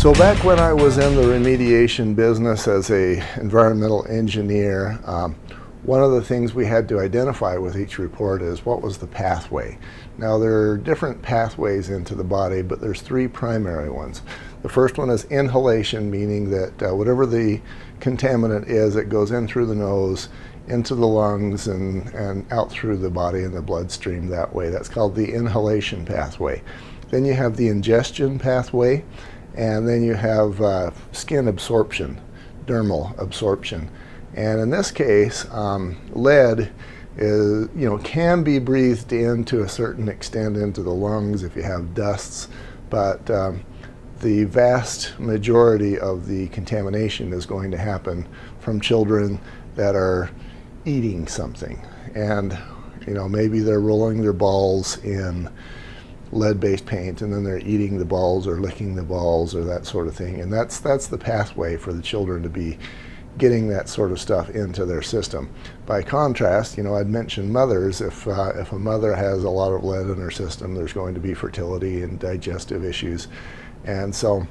So back when I was in the remediation business as a environmental engineer, one of the things we had to identify with each report is what was the pathway. Now there are different pathways into the body, but there's three primary ones. The first one is inhalation, meaning that whatever the contaminant is, it goes in through the nose, into the lungs, and out through the body and the bloodstream that way. That's called the inhalation pathway. Then you have the ingestion pathway, and then you have skin absorption, dermal absorption. And in this case, lead is, can be breathed in to a certain extent into the lungs if you have dusts, but the vast majority of the contamination is going to happen from children that are eating something. And maybe they're rolling their balls in lead-based paint, and then they're eating the balls or licking the balls or that sort of thing. And that's the pathway for the children to be getting that sort of stuff into their system. By contrast, I'd mentioned mothers. If a mother has a lot of lead in her system, there's going to be fertility and digestive issues. And so,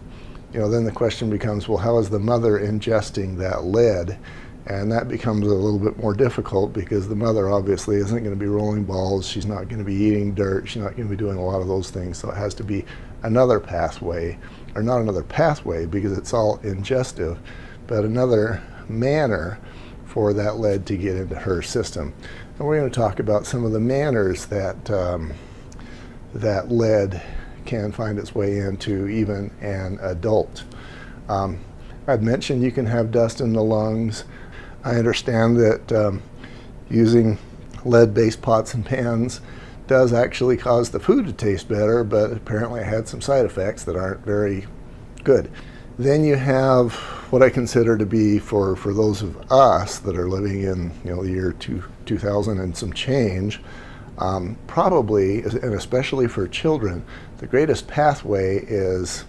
then the question becomes, well, how is the mother ingesting that lead? And that becomes a little bit more difficult because the mother obviously isn't going to be rolling balls, she's not going to be eating dirt, she's not going to be doing a lot of those things. So it has to be another pathway, or not another pathway because it's all ingestive, but another manner for that lead to get into her system. And we're going to talk about some of the manners that that lead can find its way into even an adult. I'd mentioned you can have dust in the lungs. I understand that using lead-based pots and pans does actually cause the food to taste better, but apparently it had some side effects that aren't very good. Then you have what I consider to be, for those of us that are living in the year 2000 and some change, probably, and especially for children, the greatest pathway is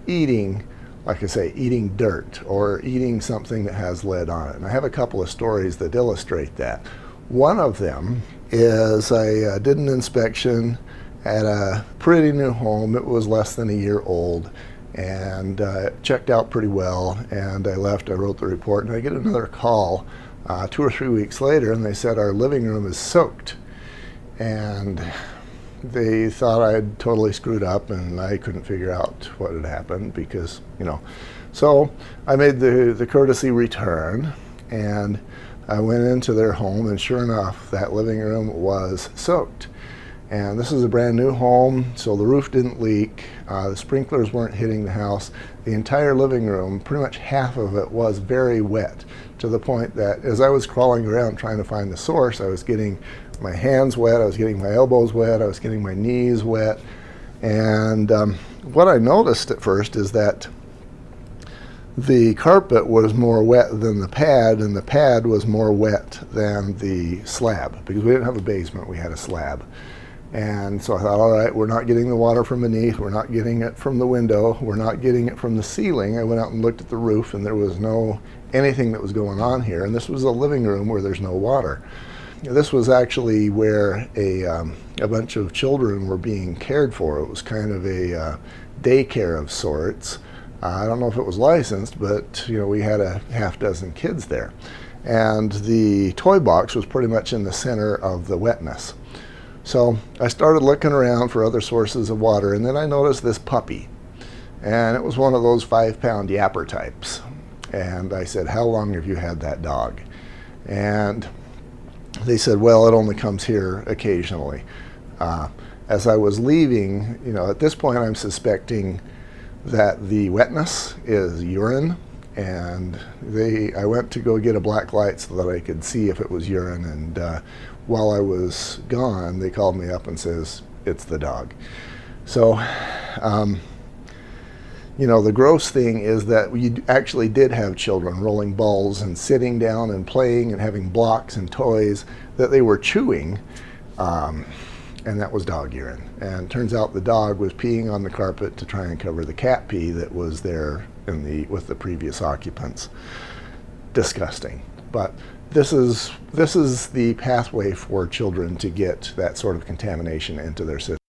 eating, like I say, eating dirt or eating something that has lead on it. And I have a couple of stories that illustrate that. One of them is I did an inspection at a pretty new home. It was less than a year old, and it checked out pretty well, and I left, I wrote the report, and I get another call 2 or 3 weeks later, and they said our living room is soaked. And they thought I'd totally screwed up, and I couldn't figure out what had happened because, So I made the courtesy return, and I went into their home, and sure enough, that living room was soaked. And this is a brand new home, so the roof didn't leak, the sprinklers weren't hitting the house. The entire living room, pretty much half of it, was very wet, to the point that as I was crawling around trying to find the source, I was getting my hands wet, I was getting my elbows wet, I was getting my knees wet. And what I noticed at first is that the carpet was more wet than the pad, and the pad was more wet than the slab, because we didn't have a basement, we had a slab. And so I thought, all right, we're not getting the water from beneath, we're not getting it from the window, we're not getting it from the ceiling. I went out and looked at the roof, and there was anything that was going on here. And this was a living room where there's no water. This was actually where a bunch of children were being cared for. It was kind of a daycare of sorts. I don't know if it was licensed, but we had a half dozen kids there. And the toy box was pretty much in the center of the wetness. So I started looking around for other sources of water, and then I noticed this puppy. And it was one of those 5-pound yapper types. And I said, how long have you had that dog? And they said, well, it only comes here occasionally. As I was leaving, at this point I'm suspecting that the wetness is urine, and I went to go get a black light so that I could see if it was urine, and while I was gone, they called me up and says, it's the dog. So, the gross thing is that we actually did have children rolling balls and sitting down and playing and having blocks and toys that they were chewing, and that was dog urine. And it turns out the dog was peeing on the carpet to try and cover the cat pee that was there with the previous occupants. Disgusting. But this is the pathway for children to get that sort of contamination into their system.